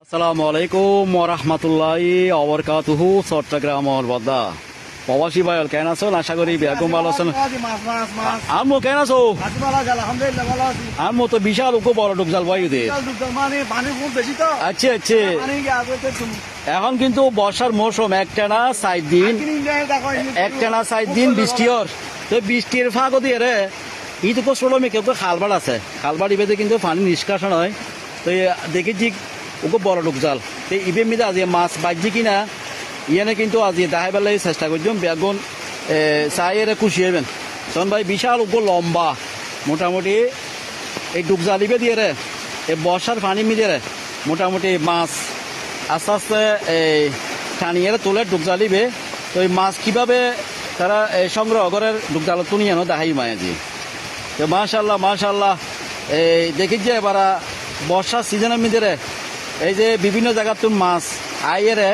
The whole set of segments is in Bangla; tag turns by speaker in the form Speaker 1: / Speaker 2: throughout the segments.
Speaker 1: আসসালামু আলাইকুম ওরহমতুল্লাহি ওবরকাতুহু। চট্টগ্রাম বদ্দা প্রবাসী ভাইল কেন আছো? আশা করি বেগম ভালো আছেন। আম্মু কেন আছো? আম্মু তো বিশাল উকো বড় ডুকজাল ভাই ওদের। আচ্ছা আচ্ছা, এখন কিন্তু বর্ষার মৌসুম, একটানা 60 দিন বৃষ্টি হর। তো বৃষ্টির ফাঁকও দিয়ে রে ইটুকু ষোলো মেয়ে কেউ খালবাড় আছে, খালবাড় ইবেতে কিন্তু পানি নিষ্কাশন হয়। তো দেখেছি ওকে বড় ডুকজাল। তো ইবে মিদে আজ মাছ বাজছি কিনা ইয়ানে কিন্তু আজ দেখাই বেলায় চেষ্টা করছিলাম। বেগুন চাইয়ের খুশি হইবেন শোন ভাই, বিশাল ওকে লম্বা মোটামুটি এই ডুকজালিবে দিয়ে রে এই বর্ষার পানি মিদে রে মোটামুটি মাছ আস্তে আস্তে এই টানিয়ে তোলে ডুকজালিবে। তো এই মাছ কিভাবে তারা সংগ্রহ করে ডুকজাল তুনি আনো দেখাই মায়াজি। তো মাশাল্লাহ মাশাল্লাহ, এই দেখি যে এবার বর্ষার সিজনের মিদে এই যে বিভিন্ন জায়গার তুন মাছ আইয়েরে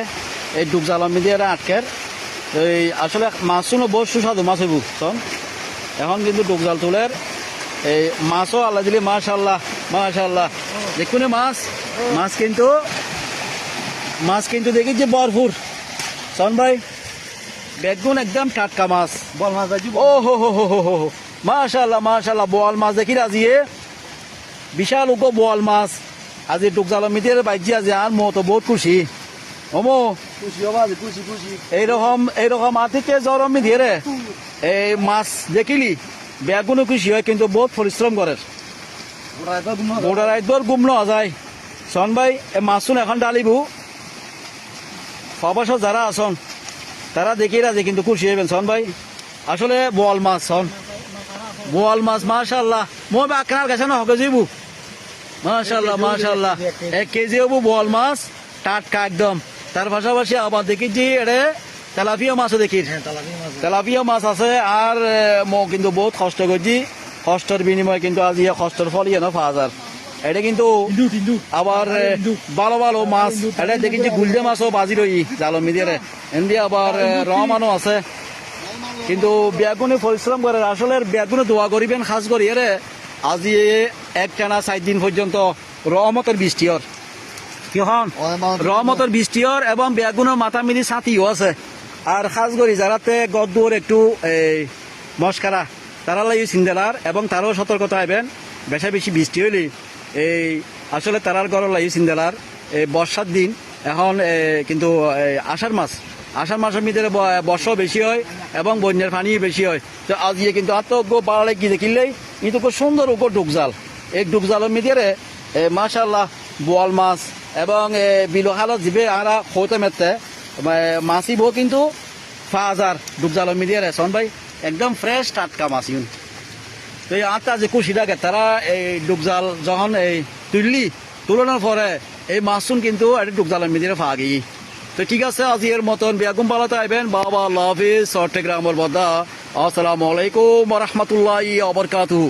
Speaker 1: এই ডুবজালের মিদে আটকের। এই আসলে মাছ শুনো বহু সুস্বাদু মাছ হইব শোন। এখন কিন্তু ডুবজাল তুলের এই মাছও আল্লাহ দিলে মাশাল্লাহ মাশাল্লাহ। দেখুন মাছ কিন্তু দেখি যে ভরপুর শোন ভাই। বেগুন একদম টাটকা মাছ, বল মাছ ও হো হো হো হো হো মাশাল্লাহ মাশাল্লাহ। বোয়াল মাছ দেখি রাজিয়ে বিশাল উকো বোয়াল মাছ আজি ডুকজালের মিদের বাইজি আজি আর মো তো বহুত খুশি। ওমো এইরকম আতিকে জ্বর মিদিয়ে রে এই মাছ দেখিলি বেগুনও খুশি হয়, কিন্তু বহুত পরিশ্রম করে। গোটা রাইতর গুম নেওয়া যায় শোন ভাই। এই মাছ শুন এখন ডালিবু সবাস যারা আসন তারা দেখি রাজি কিন্তু খুশি হইবেন শোন ভাই। আসলে বোয়াল মাছ শোন, বোয়াল মাছ মাশাল্লাহ। মই বাকনার গেছে না হকে যাইবু মাশাল্লাহ মাশাল্লাহ। 1 কেজি হবো বোয়াল মাছ টাটকা একদম। তার পাশাপাশি আবার দেখি যে এটা তেলাপিয়া মাছও দেখি, তেলাপিয়া মাছ আছে। আর কিন্তু বহুত কষ্ট করছি, কষ্টের বিনিময়ে কিন্তু আজ কষ্টের ফল ইয়ে না পাওয়া যায়। এটা কিন্তু আবার ভালো ভালো মাছ এটা দেখি যে গুলদে মাছও বাজি রই জালর মিদিয়ে এমনি আবার রহমানও আছে। কিন্তু বেগুনে পরিশ্রম করে আসলে বেগুনে দোয়া করিবেন খাস করি রে আজি একটানা 4 দিন পর্যন্ত রহমতের বৃষ্টি হর কিখন রহমতের বৃষ্টি হর এবং বেগুনের মাথা মিলি ছাতিও আছে। আর খাস করি যারাতে গদ্দুর একটু এই মস্কারা তারা লাগে সিন্দেলার এবং তারাও সতর্কতা আইবেন। বেশি বৃষ্টি হইলে এই আসলে তারার গড় লাগে সিন্দেলার। এই বর্ষার দিন এখন কিন্তু আষাঢ় মাসের ভিতরে বর্ষাও বেশি হয় এবং বন্যার পানি বেশি হয়। তো আজকে কিন্তু আত্মজ্ঞ পাড়ালে কি দেখিলেই কিন্তু খুব সুন্দর উপর ডুকজাল। এই ডুকজালের মিদিয়ে মাশাল্লাহ বোয়াল মাছ এবং বিলোহালত জিবে আরা খোতে মেতে মাছিব কিন্তু 5000 ডুকজালের মিদিয়ে শোন ভাই একদম ফ্রেশ টাটকা মাছ ইউন। তো এই আটটা যে খুশি থাকে তারা এই ডুকজাল যখন এই তুলনার পরে এই মাছুন কিন্তু ডুকজালের মিদিয়ে ফা গিয়ে। তো ঠিক আছে, আজ এর মতন বেগুন পালাতে আইবেন। বাবা আল্লাহ হাফিজ। চট্টগ্রামের বদ্দা। আসসালামু আলাইকুম ওয়া রাহমাতুল্লাহি ওয়া বারাকাতুহু।